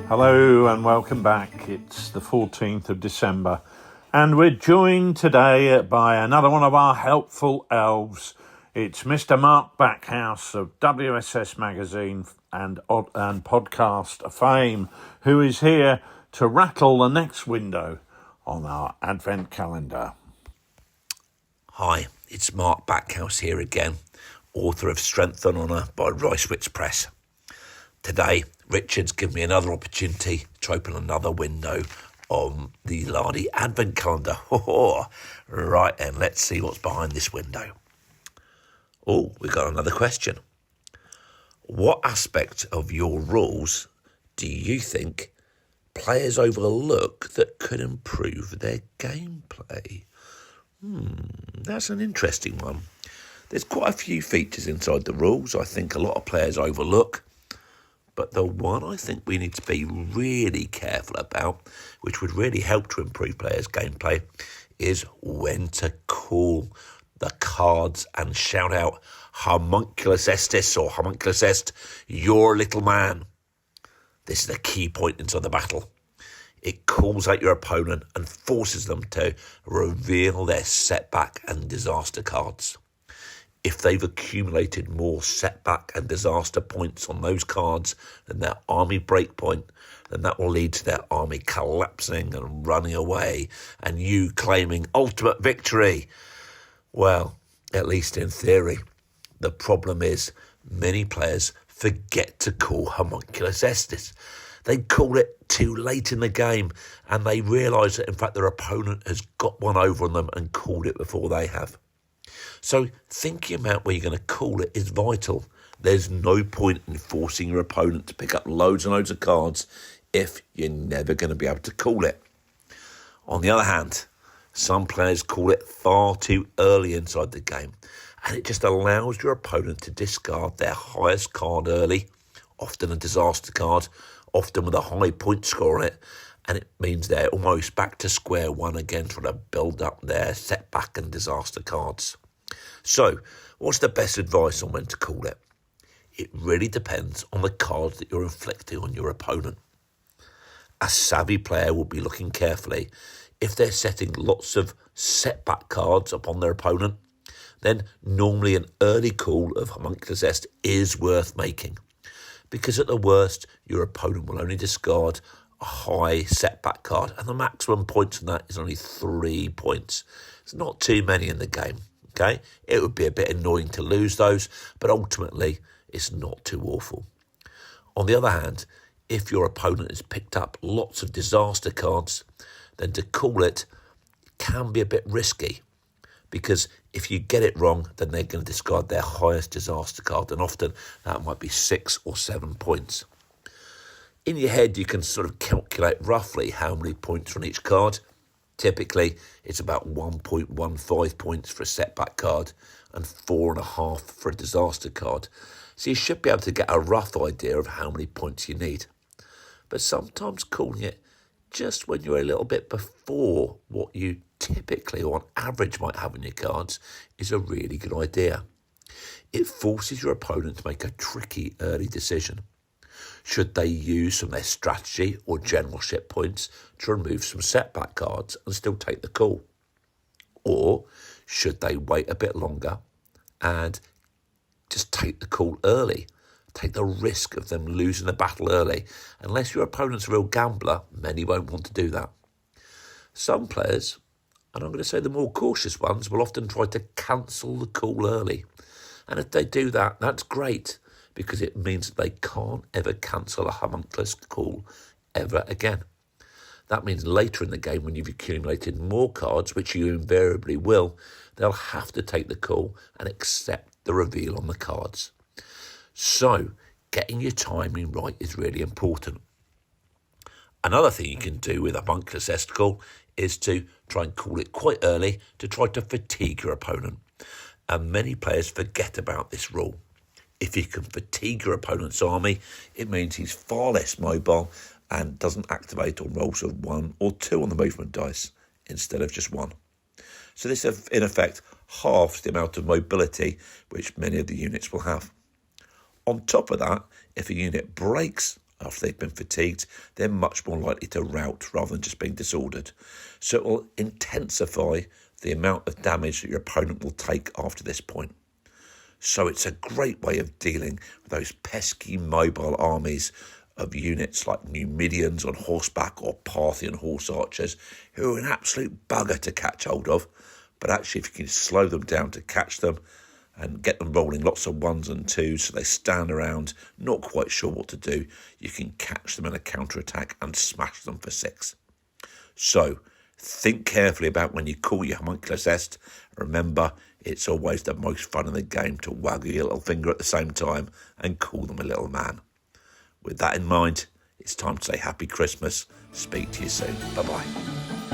Hello and welcome back. It's the 14th of December and we're joined today by another one of our helpful elves. It's Mr. Mark Backhouse of WSS Magazine and podcast fame, who is here to rattle the next window on our Advent calendar. Hi, it's Mark Backhouse here again, author of Strength and Honour by Ricewitz Press. Today, Richard's given me another opportunity to open another window on the Lardy Advent calendar. Right then, let's see what's behind this window. Oh, we've got another question. What aspect of your rules do you think players overlook that could improve their gameplay? That's an interesting one. There's quite a few features inside the rules I think a lot of players overlook. But the one I think we need to be really careful about, which would really help to improve players' gameplay, is when to call the cards and shout out, "Homunculus estis" or "Homunculus est, your little man." This is a key point inside the battle. It calls out your opponent and forces them to reveal their setback and disaster cards. If they've accumulated more setback and disaster points on those cards than their army breakpoint, then that will lead to their army collapsing and running away and you claiming ultimate victory. Well, at least in theory. The problem is many players forget to call Homunculus estis. They call it too late in the game and they realise that in fact their opponent has got one over on them and called it before they have. So thinking about where you're going to call it is vital. There's no point in forcing your opponent to pick up loads and loads of cards if you're never going to be able to call it. On the other hand, some players call it far too early inside the game, and it just allows your opponent to discard their highest card early, often a disaster card, often with a high point score on it, and it means they're almost back to square one again trying to build up their setback and disaster cards. So, what's the best advice on when to call it? It really depends on the cards that you're inflicting on your opponent. A savvy player will be looking carefully. If they're setting lots of setback cards upon their opponent, then normally an early call of Homunculus est is worth making. Because at the worst, your opponent will only discard a high setback card, and the maximum points on that is only 3 points. It's not too many in the game. Okay, it would be a bit annoying to lose those, but ultimately it's not too awful. On the other hand, if your opponent has picked up lots of disaster cards, then to call it can be a bit risky, because if you get it wrong, then they're going to discard their highest disaster card, and often that might be 6 or 7 points. In your head, you can sort of calculate roughly how many points are on each card. Typically, it's about 1.15 points for a setback card and 4.5 for a disaster card. So you should be able to get a rough idea of how many points you need. But sometimes calling it just when you're a little bit before what you typically or on average might have in your cards is a really good idea. It forces your opponent to make a tricky early decision. Should they use some of their strategy or generalship points to remove some setback cards and still take the call? Or should they wait a bit longer and just take the call early? Take the risk of them losing the battle early. Unless your opponent's a real gambler, many won't want to do that. Some players, and I'm going to say the more cautious ones, will often try to cancel the call early. And if they do that, that's great, because it means that they can't ever cancel a homunculus call ever again. That means later in the game, when you've accumulated more cards, which you invariably will, they'll have to take the call and accept the reveal on the cards. So, getting your timing right is really important. Another thing you can do with a homunculus est call is to try and call it quite early to try to fatigue your opponent. And many players forget about this rule. If you can fatigue your opponent's army, it means he's far less mobile and doesn't activate on rolls of 1 or 2 on the movement dice instead of just 1. So this, in effect, halves the amount of mobility which many of the units will have. On top of that, if a unit breaks after they've been fatigued, they're much more likely to rout rather than just being disordered. So it will intensify the amount of damage that your opponent will take after this point. So it's a great way of dealing with those pesky mobile armies of units like Numidians on horseback or Parthian horse archers, who are an absolute bugger to catch hold of. But actually, if you can slow them down to catch them and get them rolling lots of ones and twos so they stand around, not quite sure what to do, you can catch them in a counter-attack and smash them for 6. So think carefully about when you call your homunculus est. Remember, it's always the most fun in the game to waggle your little finger at the same time and call them a little man. With that in mind, it's time to say Happy Christmas. Speak to you soon. Bye-bye.